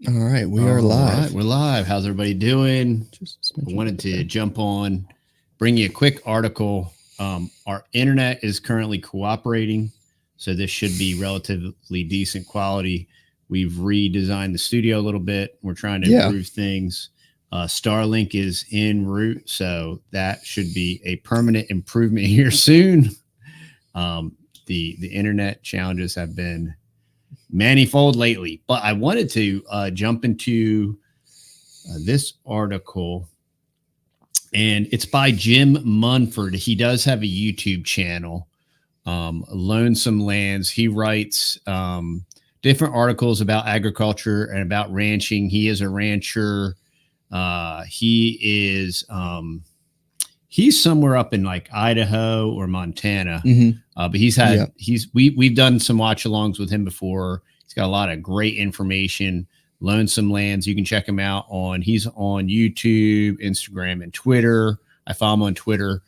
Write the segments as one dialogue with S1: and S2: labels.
S1: All right, we are live.
S2: Right, we're live. How's everybody doing? I wanted to jump on, bring you a quick article. Our internet is currently cooperating, so this should be relatively decent quality. We've redesigned the studio a little bit. We're trying to improve things. Starlink is en route, so that should be a permanent improvement here soon. The internet challenges have been manifold lately, but I wanted to jump into this article, and it's by Jim Munford. He does have a YouTube channel, Lonesome Lands. He writes different articles about agriculture and about ranching. He is a rancher. He's somewhere up in like Idaho or Montana. But we've done some watch alongs with him before. He's got a lot of great information. Lonesome Lands, you can check him out he's on YouTube, Instagram, and Twitter. I follow him on Twitter.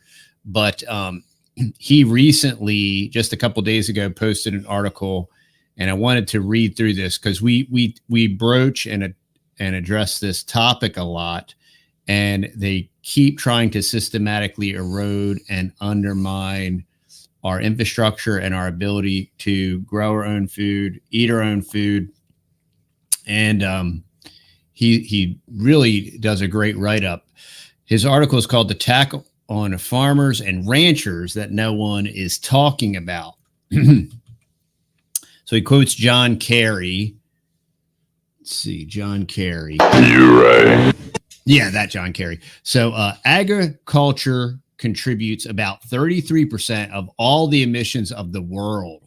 S2: But he recently, just a couple days ago, posted an article, and I wanted to read through this because we broach and address this topic a lot, and they keep trying to systematically erode and undermine our infrastructure and our ability to grow our own food, eat our own food. And he really does a great write-up. His article is called "The Attack on Farmers and Ranchers That No One Is Talking About." So he quotes John Kerry. Let's see, John Kerry.
S3: You're right.
S2: Yeah, that John Kerry. So agriculture contributes about 33% of all the emissions of the world.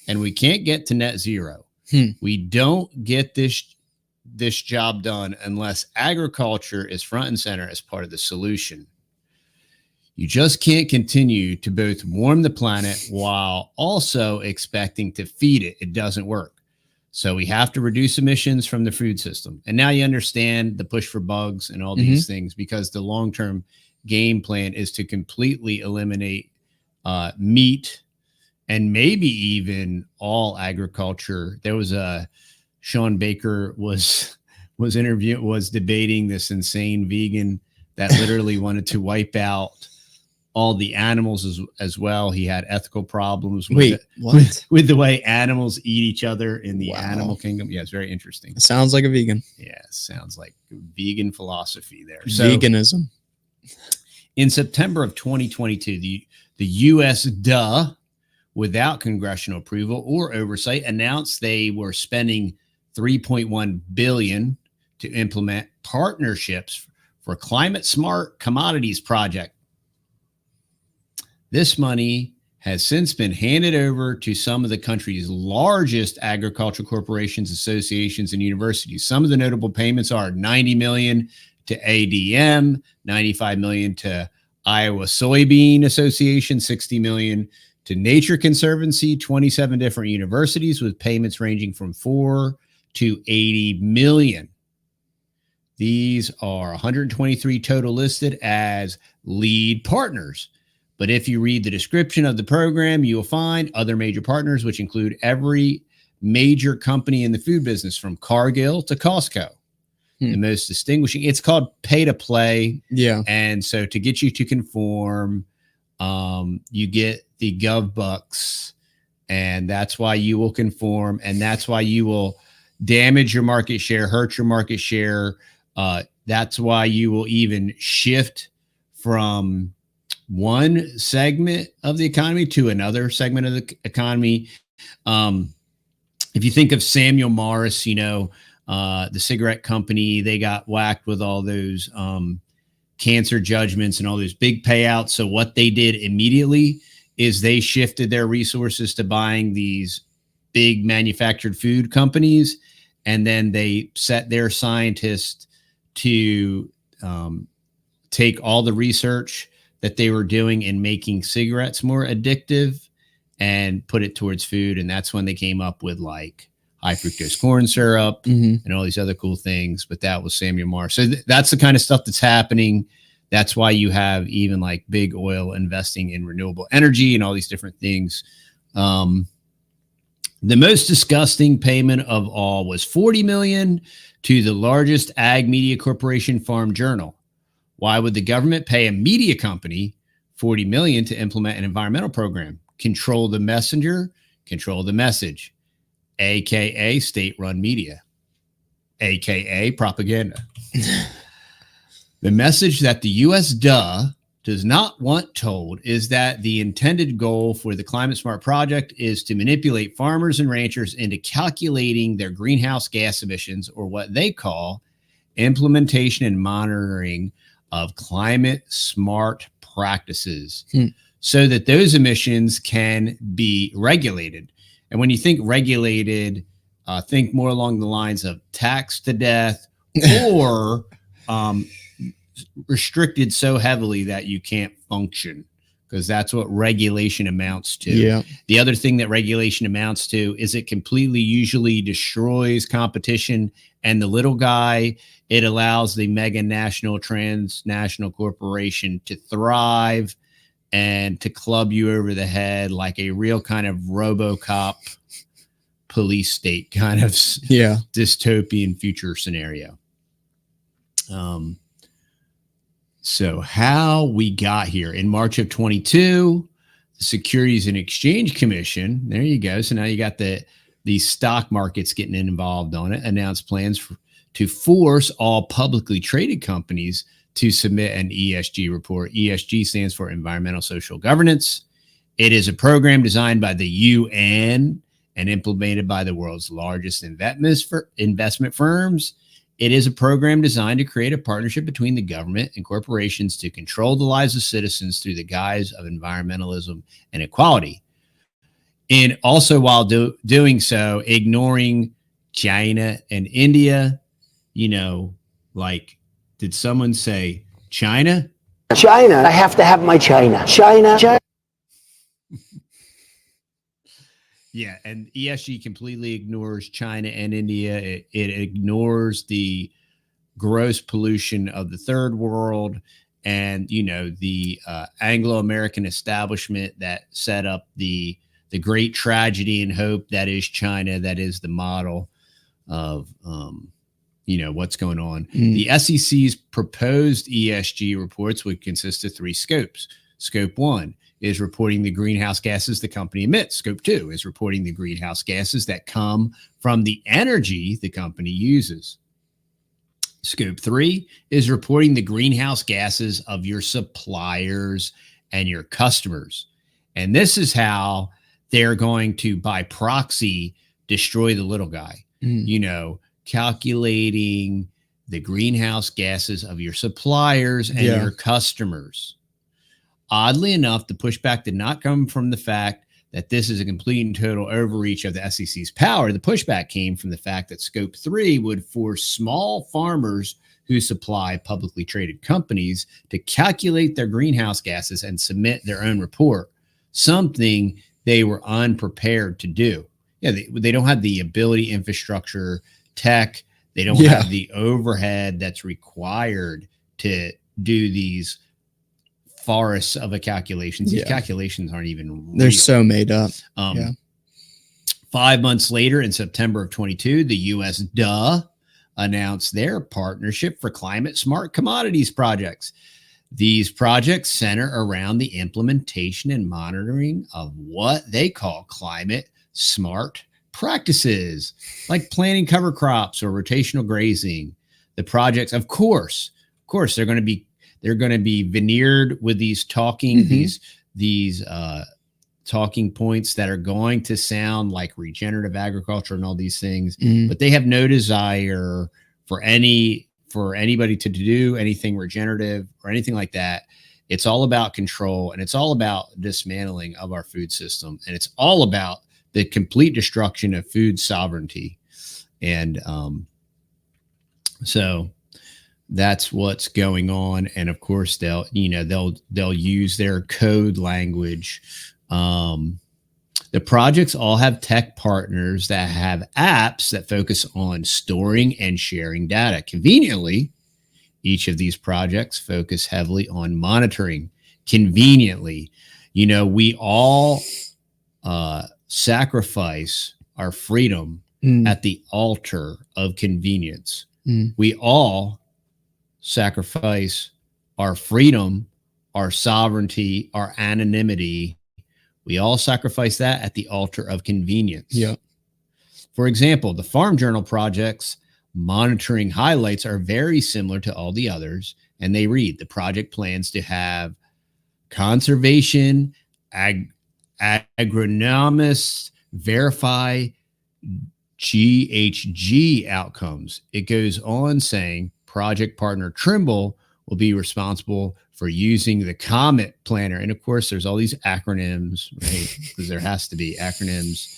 S2: And we can't get to net zero. We don't get this job done unless agriculture is front and center as part of the solution. You just can't continue to both warm the planet while also expecting to feed it. It doesn't work. So we have to reduce emissions from the food system. And now you understand the push for bugs and all these things, because the long-term game plan is to completely eliminate meat and maybe even all agriculture. There was Sean Baker was debating this insane vegan that literally wanted to wipe out all the animals as well. He had ethical problems with the way animals eat each other in the animal kingdom. Yeah, it's very interesting.
S1: It sounds like a vegan.
S2: Yeah, sounds like vegan philosophy there.
S1: So, veganism.
S2: In September of 2022, the U.S. without congressional approval or oversight, announced they were spending $3.1 billion to implement partnerships for climate smart commodities project. This money has since been handed over to some of the country's largest agricultural corporations, associations, and universities. Some of the notable payments are $90 million to ADM, $95 million to Iowa Soybean Association, $60 million to Nature Conservancy, 27 different universities with payments ranging from $4 to $80 million. These are 123 total listed as lead partners. But if you read the description of the program, you will find other major partners, which include every major company in the food business from Cargill to Costco. The most distinguishing, it's called pay to play.
S1: Yeah.
S2: And so to get you to conform, you get the gov bucks, and that's why you will conform. And that's why you will damage your market share, hurt your market share. That's why you will even shift from one segment of the economy to another segment of the economy. If you think of Samuel Morris, the cigarette company, they got whacked with all those cancer judgments and all those big payouts. So what they did immediately is they shifted their resources to buying these big manufactured food companies, and then they set their scientists to take all the research that they were doing in making cigarettes more addictive and put it towards food. And that's when they came up with like high fructose corn syrup and all these other cool things. But that was Samuel Morris. So that's the kind of stuff that's happening. That's why you have even like big oil investing in renewable energy and all these different things. The most disgusting payment of all was $40 million to the largest ag media corporation, Farm Journal. Why would the government pay a media company $40 million to implement an environmental program? Control the messenger, control the message, aka state-run media, aka propaganda. The message that the U.S. does not want told is that the intended goal for the Climate Smart project is to manipulate farmers and ranchers into calculating their greenhouse gas emissions, or what they call implementation and monitoring of climate smart practices, so that those emissions can be regulated. And when you think regulated, think more along the lines of taxed to death or restricted so heavily that you can't function, because that's what regulation amounts to.
S1: Yeah.
S2: The other thing that regulation amounts to is it completely usually destroys competition and the little guy. It allows the mega national transnational corporation to thrive and to club you over the head like a real kind of RoboCop police state kind of dystopian future scenario. So how we got here in March of 22, the Securities and Exchange Commission, there you go. So now you got these stock markets getting involved on it, announced plans to force all publicly traded companies to submit an ESG report. ESG stands for Environmental Social Governance. It is a program designed by the UN and implemented by the world's largest investment firms. It is a program designed to create a partnership between the government and corporations to control the lives of citizens through the guise of environmentalism and equality. And also, while doing so, ignoring China and India. You know, like, did someone say China?
S3: China, I have to have my China. China.
S2: Yeah, and ESG completely ignores China and India. It ignores the gross pollution of the third world and, you know, the Anglo-American establishment that set up the great tragedy and hope that is China, that is the model of, you know, what's going on. The SEC's proposed ESG reports would consist of 3 scopes. Scope 1 is reporting the greenhouse gases the company emits. Scope 2 is reporting the greenhouse gases that come from the energy the company uses. Scope 3 is reporting the greenhouse gases of your suppliers and your customers. And this is how they're going to, by proxy, destroy the little guy. You know, calculating the greenhouse gases of your suppliers and your customers. Oddly enough, the pushback did not come from the fact that this is a complete and total overreach of the SEC's power. The pushback came from the fact that Scope 3 would force small farmers who supply publicly traded companies to calculate their greenhouse gases and submit their own report, something they were unprepared to do. Yeah, they don't have the ability, infrastructure, tech. They don't have the overhead that's required to do these forests of a calculations. These calculations aren't even real.
S1: They're so made up.
S2: 5 months later, in September of 22, the U.S. announced their partnership for climate smart commodities projects. These projects center around the implementation and monitoring of what they call climate smart practices, like planting cover crops or rotational grazing. The projects, of course, they're going to be veneered with these talking these talking points that are going to sound like regenerative agriculture and all these things, but they have no desire for anybody to do anything regenerative or anything like that. It's all about control, and it's all about dismantling of our food system, and it's all about the complete destruction of food sovereignty. And so that's what's going on. And of course, they'll use their code language. The projects all have tech partners that have apps that focus on storing and sharing data. Conveniently, each of these projects focus heavily on monitoring. Conveniently, you know, we all sacrifice our freedom at the altar of convenience.
S1: Mm.
S2: We all sacrifice our freedom, our sovereignty, our anonymity. We all sacrifice that at the altar of convenience.
S1: Yeah.
S2: For example, the Farm Journal Project's monitoring highlights are very similar to all the others, and they read, the project plans to have conservation agronomists verify GHG outcomes. It goes on saying project partner Trimble will be responsible for using the Comet Planner. And of course, there's all these acronyms, right? Because there has to be acronyms.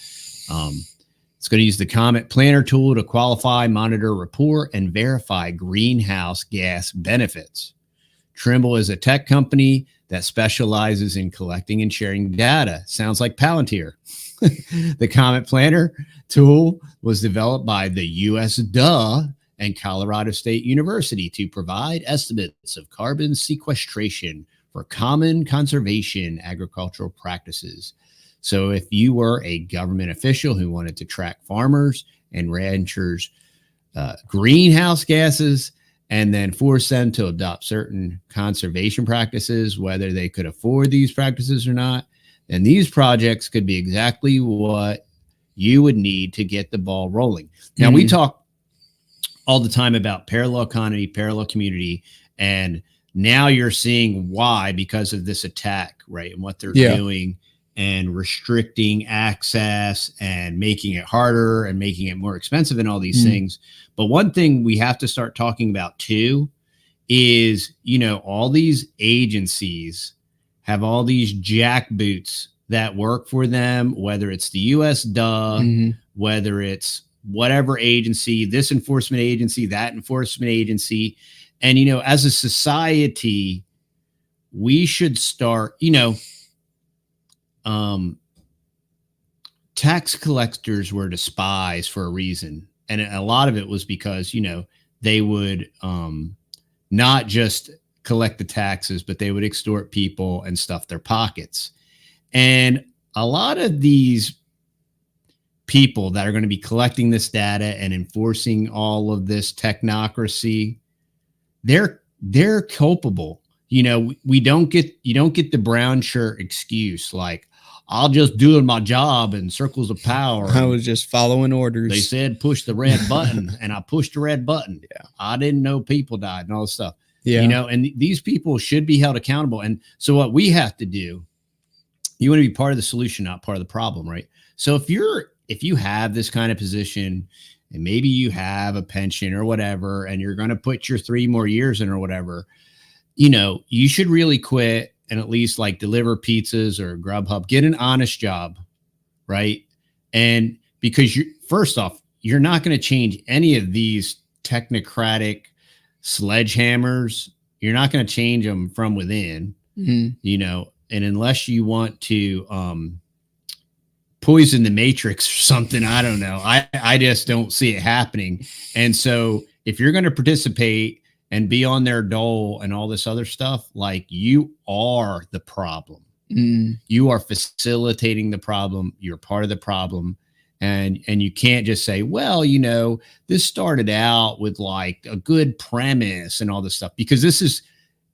S2: It's going to use the Comet Planner tool to qualify, monitor, report, and verify greenhouse gas benefits. Trimble is a tech company that specializes in collecting and sharing data. Sounds like Palantir. The Comet Planner tool was developed by the USDA and Colorado State University to provide estimates of carbon sequestration for common conservation agricultural practices. So if you were a government official who wanted to track farmers and ranchers' greenhouse gases and then force them to adopt certain conservation practices, whether they could afford these practices or not, then these projects could be exactly what you would need to get the ball rolling. Now, we talk all the time about parallel economy, parallel community, and now you're seeing why, because of this attack, right? And what they're doing and restricting access and making it harder and making it more expensive and all these things. But one thing we have to start talking about too is, you know, all these agencies have all these jackboots that work for them, whether it's the USDA, whether it's whatever agency, this enforcement agency, that enforcement agency. And, you know, as a society, we should start, you know, tax collectors were despised for a reason. And a lot of it was because, you know, they would not just collect the taxes, but they would extort people and stuff their pockets. And a lot of these people that are going to be collecting this data and enforcing all of this technocracy, they're culpable. You know, you don't get the brown shirt excuse like, I'll just do my job in circles of power.
S1: I was just following orders.
S2: They said push the red button, and I pushed the red button.
S1: Yeah.
S2: I didn't know people died and all this stuff.
S1: Yeah.
S2: You know, and these people should be held accountable. And so what we have to do, you want to be part of the solution, not part of the problem, right? So if you have this kind of position and maybe you have a pension or whatever, and you're going to put your 3 more years in or whatever, you know, you should really quit and at least like deliver pizzas or Grubhub, get an honest job, right? And because first off, you're not going to change any of these technocratic sledgehammers. You're not going to change them from within, you know, and unless you want to poison the matrix or something, I don't know. I just don't see it happening. And so if you're going to participate and be on their dole and all this other stuff, like, you are the problem. You are facilitating the problem. You're part of the problem. And you can't just say, well, you know, this started out with like a good premise and all this stuff, because this is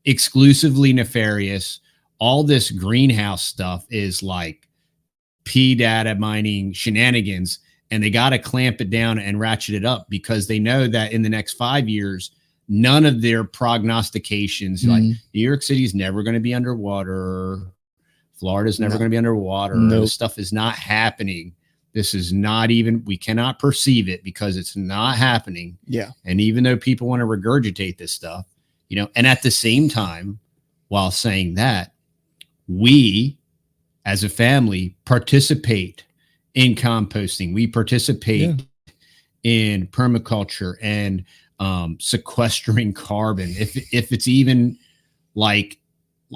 S2: exclusively nefarious. All this greenhouse stuff is like P data mining shenanigans, and they got to clamp it down and ratchet it up, because they know that in the next 5 years, none of their prognostications, like New York City's never going to be underwater, Florida's never going to be underwater. This stuff is not happening. This is not even, we cannot perceive it because it's not happening.
S1: Yeah.
S2: And even though people want to regurgitate this stuff, you know, and at the same time, while saying that, we as a family participate in composting. We participate in permaculture and sequestering carbon. If it's even like,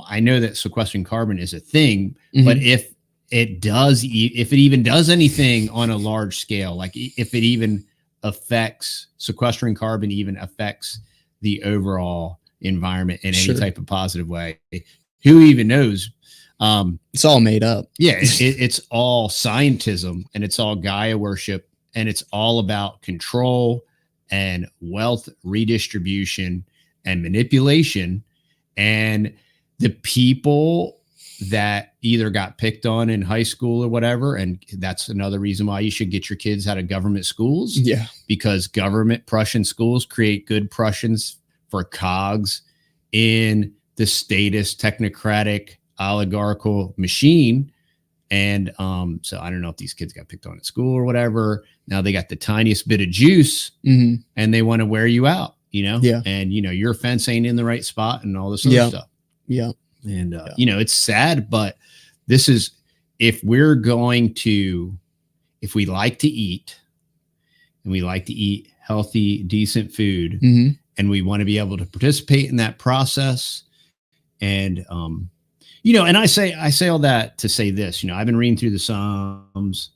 S2: I know that sequestering carbon is a thing, but if it even does anything on a large scale, like if it even affects, sequestering carbon even affects the overall environment in any type of positive way, who even knows?
S1: It's all made up.
S2: Yeah, it's all scientism, and it's all Gaia worship, and it's all about control and wealth redistribution and manipulation. And the people that either got picked on in high school or whatever, and that's another reason why you should get your kids out of government schools.
S1: Yeah.
S2: Because government Prussian schools create good Prussians for cogs in the statist, technocratic, oligarchical machine. And so I don't know if these kids got picked on at school or whatever. Now they got the tiniest bit of juice and they want to wear you out, you know?
S1: Yeah.
S2: And, you know, your fence ain't in the right spot and all this other stuff.
S1: Yeah.
S2: And, you know, it's sad, but this is, if we like to eat and we like to eat healthy, decent food, and we want to be able to participate in that process. And, you know, and I say all that to say this, you know, I've been reading through the Psalms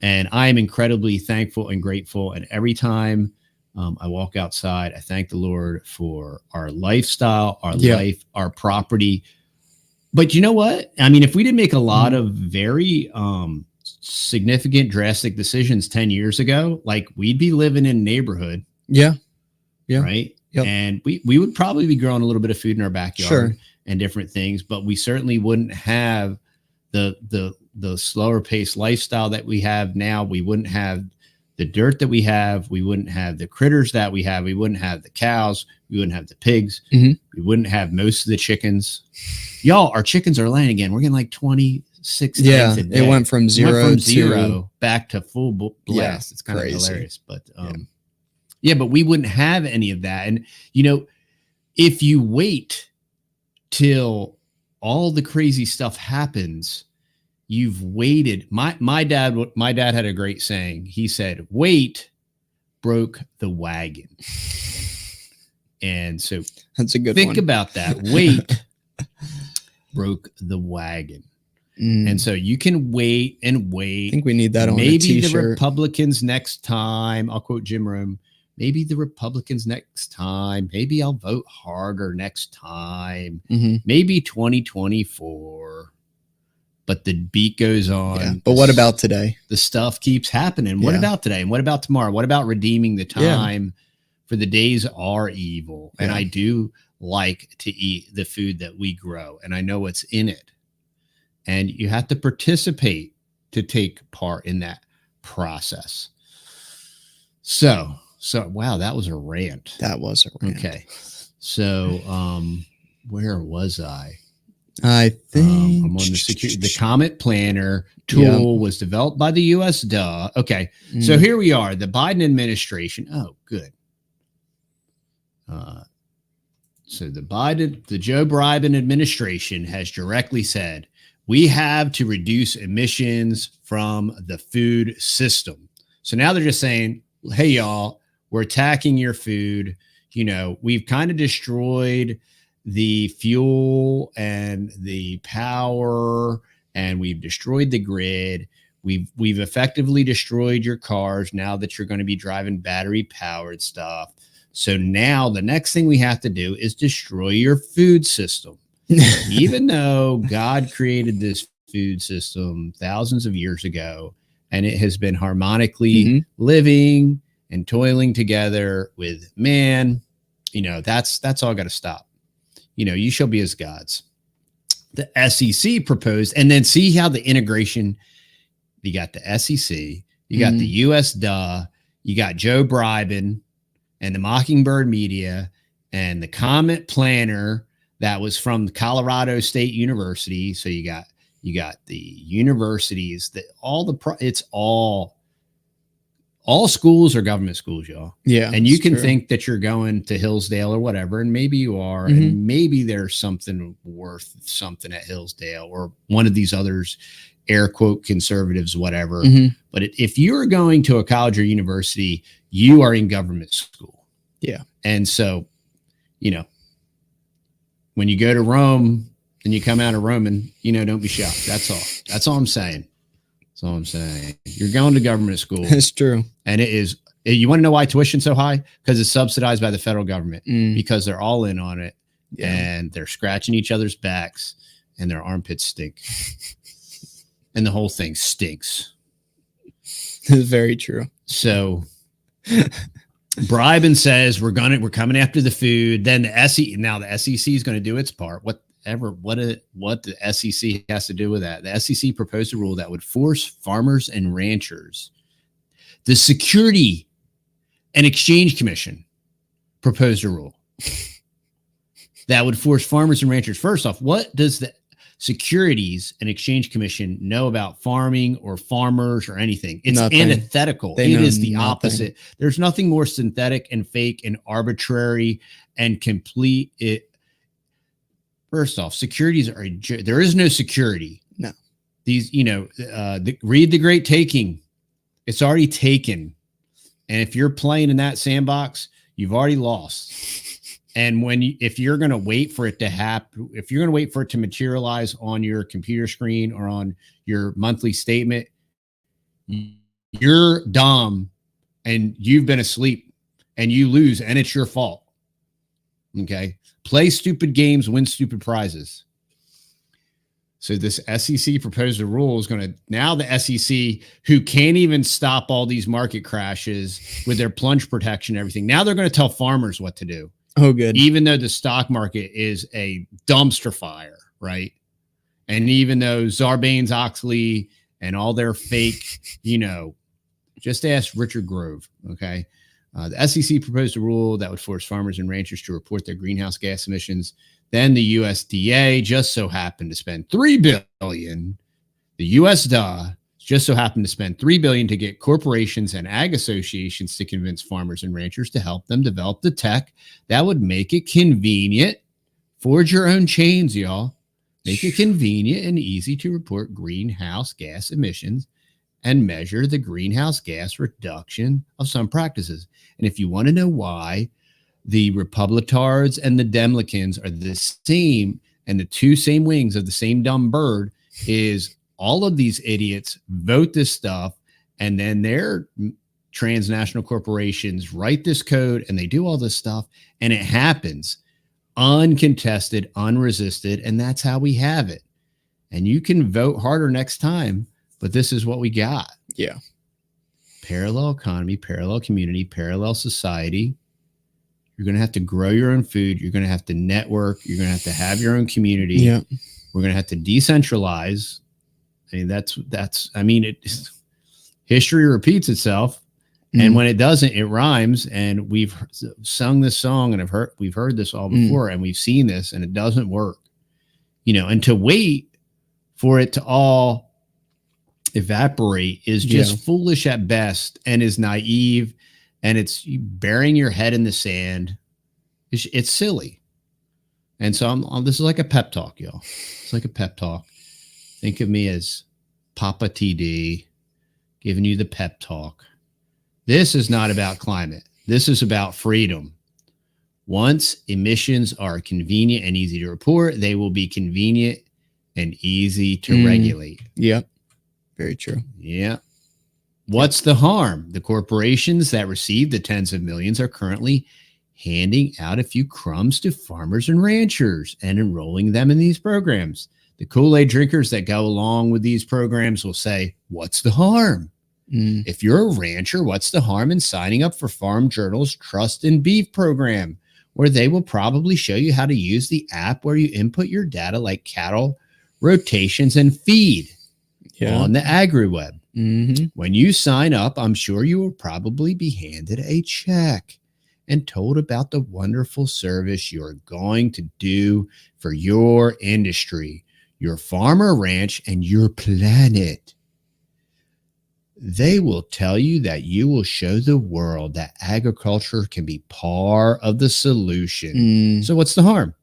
S2: and I am incredibly thankful and grateful. And every time I walk outside, I thank the Lord for our lifestyle, our life, our property. But you know what? I mean, if we didn't make a lot of very significant, drastic decisions 10 years ago, like we'd be living in a neighborhood. Yeah. Yeah. Right. Yep. And we would probably be growing a little bit of food in our backyard and different things, but we certainly wouldn't have the slower paced lifestyle that we have now. We wouldn't have the dirt that we have. We wouldn't have the critters that we have. We wouldn't have the cows. We wouldn't have the pigs. We wouldn't have most of the chickens. Y'all, our chickens are laying again. We're getting like 26 eggs a day.
S1: It went from zero
S2: back to full blast.
S1: Yeah,
S2: it's kind of hilarious, but but we wouldn't have any of that. And you know, if you wait till all the crazy stuff happens, you've waited. My dad had a great saying. He said, "Wait broke the wagon." And so
S1: that's a good
S2: think
S1: one.
S2: about that. Wait broke the wagon. And so you can wait and wait.
S1: I think we need that on
S2: maybe
S1: a t-shirt.
S2: The Republicans next time. I'll quote Jim Rome. Maybe the Republicans next time. Maybe I'll vote harder next time. Maybe 2024. But the beat goes on.
S1: Yeah. But what about today?
S2: The stuff keeps happening. What about today? And what about tomorrow? What about redeeming the time? For the days are evil. And I do like to eat the food that we grow. And I know what's in it. And you have to participate to take part in that process. So wow, that was a rant.
S1: That was a rant.
S2: Okay. So where was I?
S1: I think
S2: I'm on the Comet Planner tool was developed by the US. Duh. Okay. So here we are, the Biden administration. Oh, good. So the Joe Biden administration has directly said, we have to reduce emissions from the food system. So now they're just saying, hey, y'all, we're attacking your food. You know, we've kind of destroyed the fuel and the power, and we've destroyed the grid. We've effectively destroyed your cars now that you're going to be driving battery powered stuff. So now the next thing we have to do is destroy your food system. Even though God created this food system thousands of years ago, and it has been harmonically living and toiling together with man, you know, that's all got to stop. You know, you shall be as gods. The SEC proposed, and then see how the integration, you got the SEC, you got the US you got Joe Biden and the Mockingbird Media and the Comet Planner that was from Colorado State University. So you got the universities that all schools are government schools, y'all. Yeah. And you can think that you're going to Hillsdale or whatever, and maybe you are, and maybe there's something worth something at Hillsdale or one of these others, air quote conservatives, whatever. But if you're going to a college or university, you are in government school. Yeah. And so, you know, when you go to Rome and you come out of Rome, and, you know, don't be shocked. That's all. That's all I'm saying. That's all I'm saying. You're going to government school.
S1: It's true.
S2: And it is. You want to know why tuition's so high? Because it's subsidized by the federal government, because they're all in on it, and they're scratching each other's backs. and their armpits stink. And the whole thing stinks.
S1: This is very true.
S2: So bribing says we're coming after the food. Then the SEC is going to do its part. What the SEC has to do with that? The SEC proposed a rule that would force farmers and ranchers. The Security and Exchange Commission proposed a rule that would force farmers and ranchers. First off, what does the Securities and Exchange Commission know about farming or farmers or anything? It's
S1: nothing.
S2: Antithetical. It is the opposite. There's nothing more synthetic and fake and arbitrary and complete. First off, securities are there is no security.
S1: No.
S2: These, read The Great Taking. It's already taken. And if you're playing in that sandbox, you've already lost. And if you're going to wait for it to happen, if you're going to wait for it to materialize on your computer screen or on your monthly statement, you're dumb and you've been asleep and you lose and it's your fault. Okay. Play stupid games, win stupid prizes. So this SEC proposed a rule is going to, now the SEC, who can't even stop all these market crashes with their plunge protection and everything, now they're going to tell farmers what to do.
S1: Oh, good.
S2: Even though the stock market is a dumpster fire, right? And even though Sarbanes-Oxley and all their fake, just ask Richard Grove, okay? The SEC proposed a rule that would force farmers and ranchers to report their greenhouse gas emissions. Then the USDA just so happened to spend $3 billion. The USDA just so happened to spend $3 billion to get corporations and ag associations to convince farmers and ranchers to help them develop the tech that would make it convenient. Forge your own chains, y'all. Make it convenient and easy to report greenhouse gas emissions and measure the greenhouse gas reduction of some practices. And if you want to know why the Republicards and the Demlicans are the same and the two same wings of the same dumb bird, is all of these idiots vote this stuff, and then their transnational corporations write this code and they do all this stuff, and it happens uncontested, unresisted, and that's how we have it. And you can vote harder next time, but this is what we got.
S1: Yeah.
S2: Parallel economy, parallel community, parallel society. You're going to have to grow your own food. You're going to have to network. You're going to have your own community.
S1: Yeah.
S2: We're going to have to decentralize. I mean, history repeats itself. And when it doesn't, it rhymes. And we've sung this song and we've heard this all before, and we've seen this, and it doesn't work, and to wait for it to all evaporate is just foolish at best and is naive, and it's burying your head in the sand. It's silly. And so this is like a pep talk, y'all. It's like a pep talk. Think of me as Papa TD giving you the pep talk. This is not about climate. This is about freedom. Once emissions are convenient and easy to report, they will be convenient and easy to regulate.
S1: Yep. Very true.
S2: Yeah. What's the harm? The corporations that receive the tens of millions are currently handing out a few crumbs to farmers and ranchers and enrolling them in these programs. The Kool-Aid drinkers that go along with these programs will say, what's the harm? If you're a rancher, what's the harm in signing up for Farm Journal's Trust in Beef program, where they will probably show you how to use the app where you input your data like cattle, rotations, and feed on the AgriWeb. When you sign up, I'm sure you will probably be handed a check and told about the wonderful service you're going to do for your industry, your farm or ranch, and your planet. They will tell you that you will show the world that agriculture can be part of the solution. So what's the harm?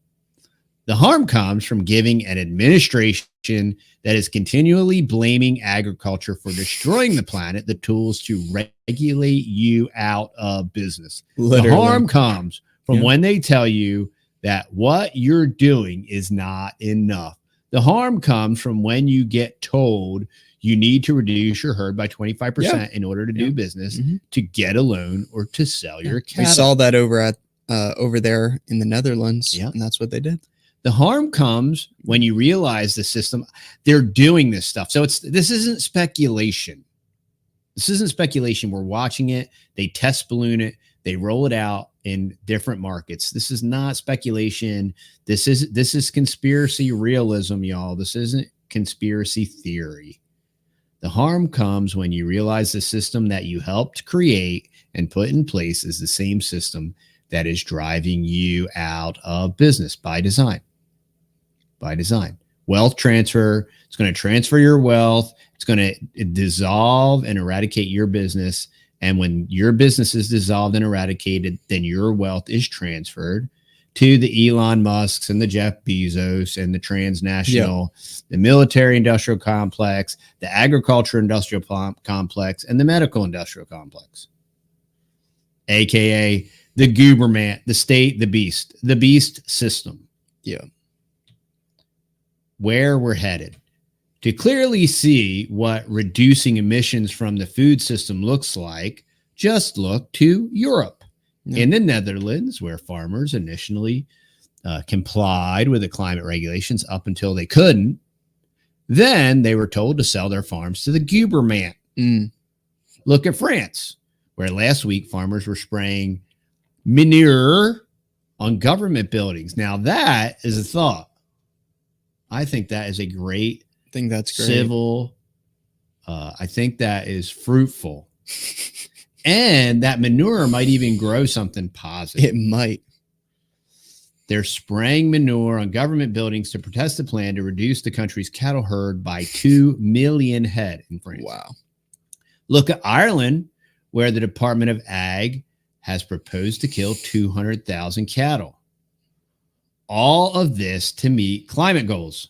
S2: The harm comes from giving an administration that is continually blaming agriculture for destroying the planet the tools to regulate you out of business. Literally. The harm comes from when they tell you that what you're doing is not enough. The harm comes from when you get told you need to reduce your herd by 25% in order to do business, to get a loan, or to sell your cattle.
S1: We saw that over there in the Netherlands, and that's what they did.
S2: The harm comes when you realize the system, they're doing this stuff. So this isn't speculation. This isn't speculation. We're watching it. They test balloon it. They roll it out in different markets. This is not speculation. This is conspiracy realism, y'all. This isn't conspiracy theory. The harm comes when you realize the system that you helped create and put in place is the same system that is driving you out of business by design. By design. Wealth transfer. It's going to transfer your wealth. It's going to dissolve and eradicate your business. And when your business is dissolved and eradicated, then your wealth is transferred to the Elon Musks and the Jeff Bezos and the transnational, the military industrial complex, the agriculture industrial complex, and the medical industrial complex. AKA the Gooberman, the state, the beast system.
S1: Yeah.
S2: Where we're headed. To clearly see what reducing emissions from the food system looks like, just look to Europe. Yeah. In the Netherlands, where farmers initially complied with the climate regulations up until they couldn't, then they were told to sell their farms to the Gooberman. Look at France, where last week farmers were spraying manure on government buildings. Now that is a thought. I think that is a great civil. I think that is fruitful. And that manure might even grow something positive.
S1: It might.
S2: They're spraying manure on government buildings to protest the plan to reduce the country's cattle herd by 2 million head in France.
S1: Wow.
S2: Look at Ireland, where the Department of Ag has proposed to kill 200,000 cattle. All of this to meet climate goals.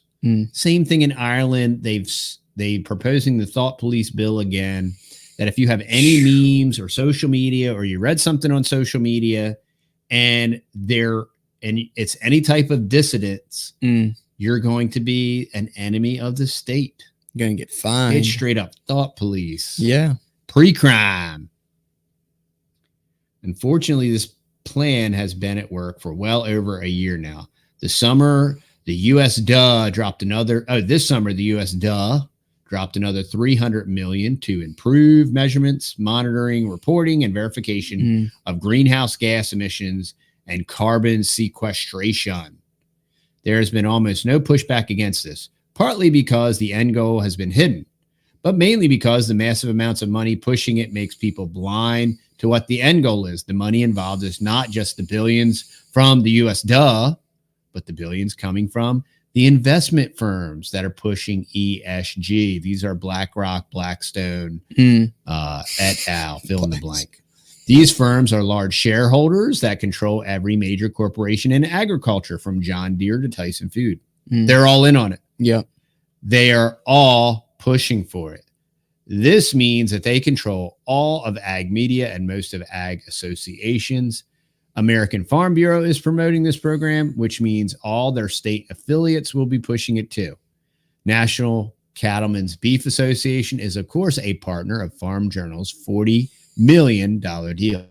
S2: Same thing in Ireland. They proposing the thought police bill again, that if you have any memes or social media, or you read something on social media and it's any type of dissidence, you're going to be an enemy of the state.
S1: You're going to get fined.
S2: It's straight up thought police.
S1: Yeah.
S2: Pre-crime. Unfortunately, this plan has been at work for well over a year now. This summer, the U.S. dropped another $300 million to improve measurements, monitoring, reporting, and verification of greenhouse gas emissions and carbon sequestration. There has been almost no pushback against this, partly because the end goal has been hidden, but mainly because the massive amounts of money pushing it makes people blind to what the end goal is. The money involved is not just the billions from the U.S. but the billions coming from the investment firms that are pushing ESG. These are BlackRock, Blackstone, et al. Fill in the blank. These firms are large shareholders that control every major corporation in agriculture, from John Deere to Tyson Food. They're all in on it.
S1: Yeah.
S2: They are all pushing for it. This means that they control all of ag media and most of ag associations. American Farm Bureau is promoting this program, which means all their state affiliates will be pushing it too. National Cattlemen's Beef Association is, of course, a partner of Farm Journal's $40 million deal.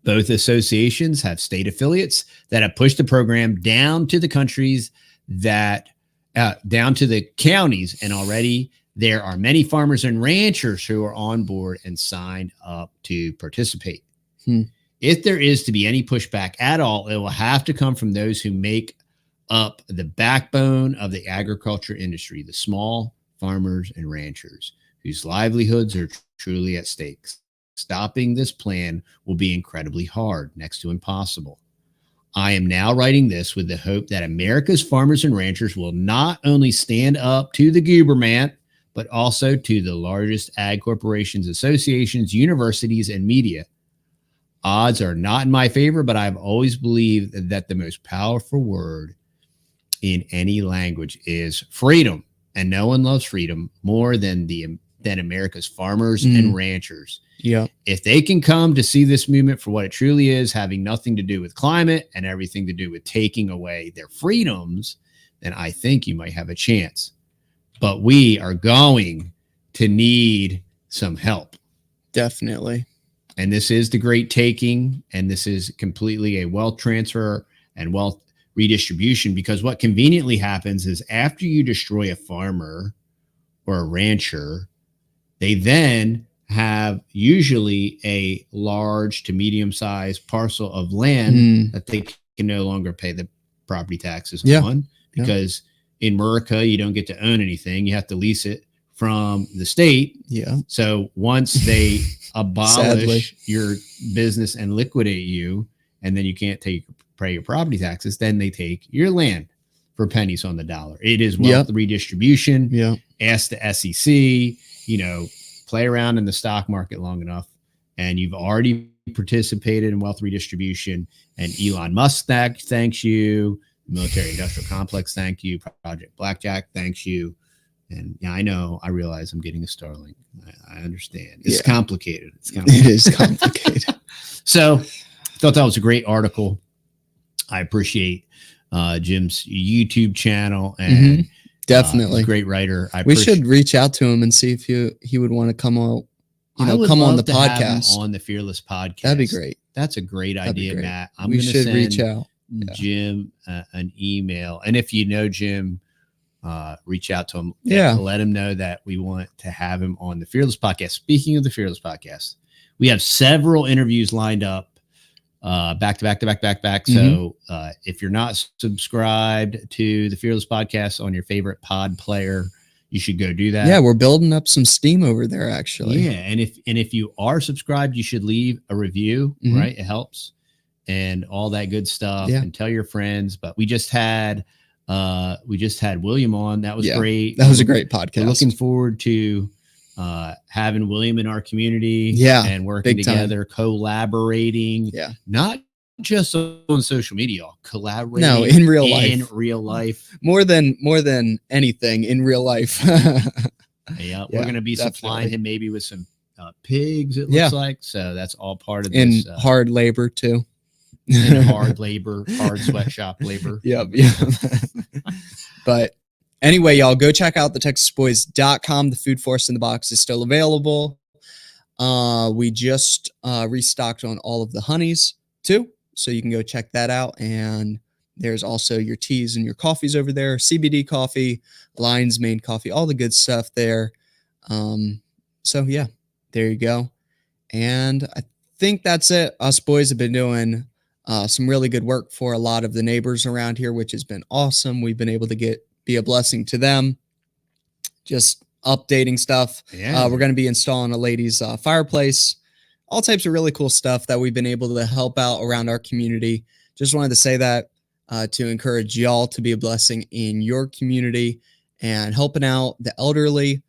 S2: Both associations have state affiliates that have pushed the program down to the countries down to the counties, and already there are many farmers and ranchers who are on board and signed up to participate. If there is to be any pushback at all, it will have to come from those who make up the backbone of the agriculture industry, the small farmers and ranchers whose livelihoods are truly at stake. Stopping this plan will be incredibly hard, next to impossible. I am now writing this with the hope that America's farmers and ranchers will not only stand up to the Gooberman, but also to the largest ag corporations, associations, universities, and media. Odds are not in my favor, but I've always believed that the most powerful word in any language is freedom. And no one loves freedom more than America's farmers and ranchers.
S1: Yeah.
S2: If they can come to see this movement for what it truly is, having nothing to do with climate and everything to do with taking away their freedoms, then I think you might have a chance. But we are going to need some help.
S1: Definitely. And
S2: this is the great taking, and this is completely a wealth transfer and wealth redistribution, because what conveniently happens is after you destroy a farmer or a rancher, they then have usually a large to medium-sized parcel of land that they can no longer pay the property taxes on, because in America, you don't get to own anything. You have to lease it from the state.
S1: Yeah.
S2: So once they abolish your business and liquidate you, and then you can't pay your property taxes, then they take your land for pennies on the dollar. It is wealth redistribution.
S1: Yeah.
S2: Ask the SEC, play around in the stock market long enough, and you've already participated in wealth redistribution. And Elon Musk thanks you. The military industrial complex, thank you. Project Blackjack, thanks you. And I realize I'm getting a Starlink. I understand. It's complicated.
S1: It is complicated.
S2: So I thought that was a great article. I appreciate Jim's YouTube channel, and
S1: definitely
S2: great writer.
S1: We should reach out to him and see if he would want to come on. Come on the podcast,
S2: on the Fearless podcast.
S1: That'd be great.
S2: That's a great idea, Matt.
S1: We should reach out.
S2: Jim an email, and if you know Jim, reach out to him. Let him know that we want to have him on the Fearless podcast. Speaking of the Fearless podcast, we have several interviews lined up back to back. So if you're not subscribed to the Fearless podcast on your favorite pod player, you should go do that.
S1: Yeah, we're building up some steam over there, actually.
S2: Yeah, and if you are subscribed, you should leave a review, right? It helps, and all that good stuff.
S1: Yeah.
S2: And tell your friends. But we just had William on. That was great.
S1: That was a great podcast.
S2: We're looking forward to having William in our community. And working together, collaborating.
S1: Yeah,
S2: not just on social media, collaborating.
S1: No, in real life. More than anything in real life.
S2: We're going to be supplying him maybe with some pigs, it looks like. So that's all part of this.
S1: In hard labor too.
S2: In hard labor, hard sweatshop labor.
S1: Yep. But anyway, y'all go check out the texasboys.com. The Food Force in the Box is still available. We just restocked on all of the honeys too. So you can go check that out. And there's also your teas and your coffees over there. CBD coffee, Lion's Mane coffee, all the good stuff there. So yeah, there you go. And I think that's it. Us boys have been doing some really good work for a lot of the neighbors around here, which has been awesome. We've been able to be a blessing to them. Just updating stuff. We're going to be installing a ladies' fireplace. All types of really cool stuff that we've been able to help out around our community. Just wanted to say that to encourage y'all to be a blessing in your community and helping out the elderly.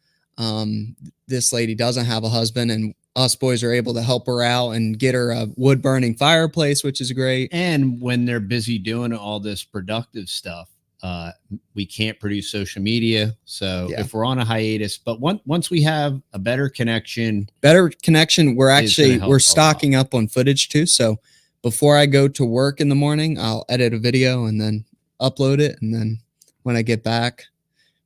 S1: This lady doesn't have a husband, and us boys are able to help her out and get her a wood burning fireplace, which is great.
S2: And when they're busy doing all this productive stuff, we can't produce social media. So if we're on a hiatus, but once we have a better connection, we're stocking up on footage too. So before I go to work in the morning, I'll edit a video and then upload it. And then when I get back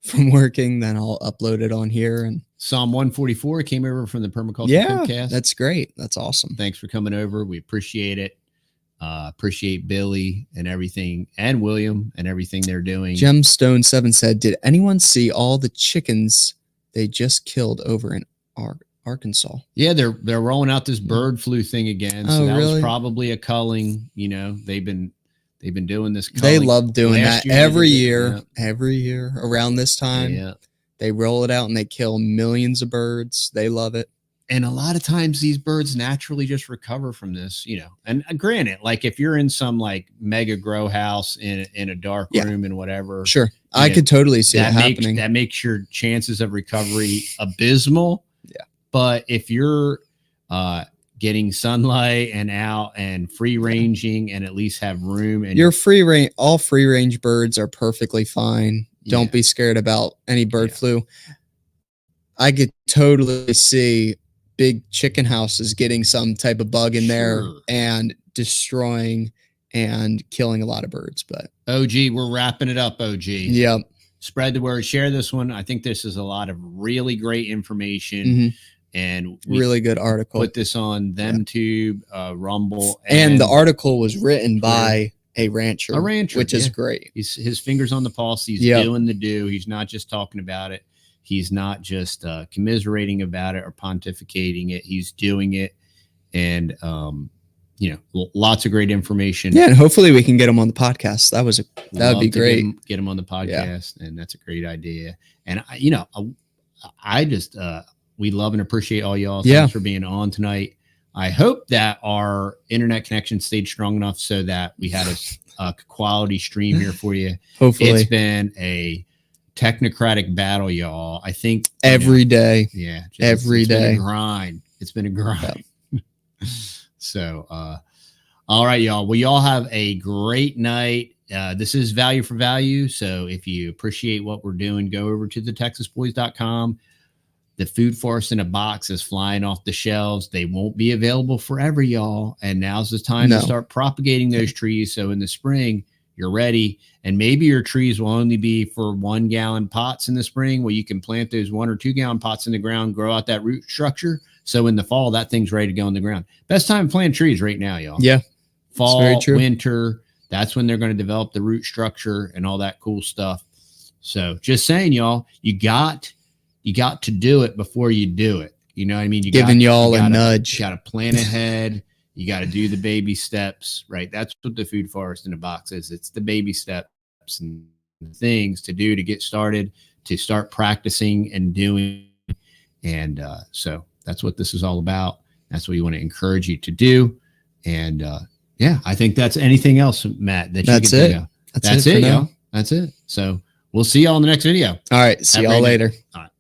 S2: from working, then I'll upload it on here. And Psalm 144 came over from the Permaculture Podcast.
S1: That's great. That's awesome.
S2: Thanks for coming over. We appreciate it. Appreciate Billy and everything, and William and everything they're doing.
S1: Gemstone7 said, did anyone see all the chickens they just killed over in Arkansas?
S2: Yeah, they're rolling out this bird flu thing again. So that
S1: really?
S2: was probably a culling. They've been doing this culling.
S1: They love doing that every year.
S2: Yeah.
S1: Every year around this time.
S2: Yeah.
S1: They roll it out and they kill millions of birds. They love it.
S2: And a lot of times these birds naturally just recover from this, and granted, like if you're in some like mega grow house in a dark room and whatever.
S1: Sure. I could totally see that happening.
S2: That makes your chances of recovery abysmal.
S1: Yeah.
S2: But if you're getting sunlight and out and free ranging and at least have room, and
S1: your all free range birds are perfectly fine. Don't be scared about any bird flu. I could totally see big chicken houses getting some type of bug in there and destroying and killing a lot of birds. But
S2: OG, we're wrapping it up. OG.
S1: Yep.
S2: Spread the word. Share this one. I think this is a lot of really great information and
S1: really good article.
S2: Put this on ThemeTube, Rumble.
S1: And the article was written by a rancher, which is great.
S2: His fingers on the pulse. He's doing the do. He's not just talking about it. He's not just commiserating about it or pontificating it. He's doing it. And, lots of great information.
S1: Yeah. And hopefully we can get him on the podcast. That would be great.
S2: Get him on the podcast. And that's a great idea. And we love and appreciate all y'all. Thanks for being on tonight. I hope that our internet connection stayed strong enough so that we had a quality stream here for you.
S1: Hopefully.
S2: It's been a technocratic battle, y'all. I think
S1: every day.
S2: Yeah.
S1: Every day.
S2: It's been a grind. So, all right, y'all. Well, y'all have a great night. This is value for value. So if you appreciate what we're doing, go over to the texasboys.com. The food forest in a box is flying off the shelves. They won't be available forever, y'all. And now's the time to start propagating those trees. So in the spring, you're ready. And maybe your trees will only be for 1 gallon pots in the spring, where you can plant those 1 or 2 gallon pots in the ground, grow out that root structure. So in the fall, that thing's ready to go in the ground. Best time to plant trees right now, y'all.
S1: Yeah.
S2: Fall, winter. That's when they're going to develop the root structure and all that cool stuff. So just saying, y'all, you got to do it before you do it. You know what I mean?
S1: Giving y'all a nudge.
S2: You got to plan ahead. You got to do the baby steps, right? That's what the food forest in a box is. It's the baby steps and things to do to get started, to start practicing and doing. And so that's what this is all about. That's what we want to encourage you to do. And I think that's anything else, Matt, that you can think of. That's it, y'all. That's it. So we'll see y'all in the next video.
S1: All right. See y'all later.
S2: All right.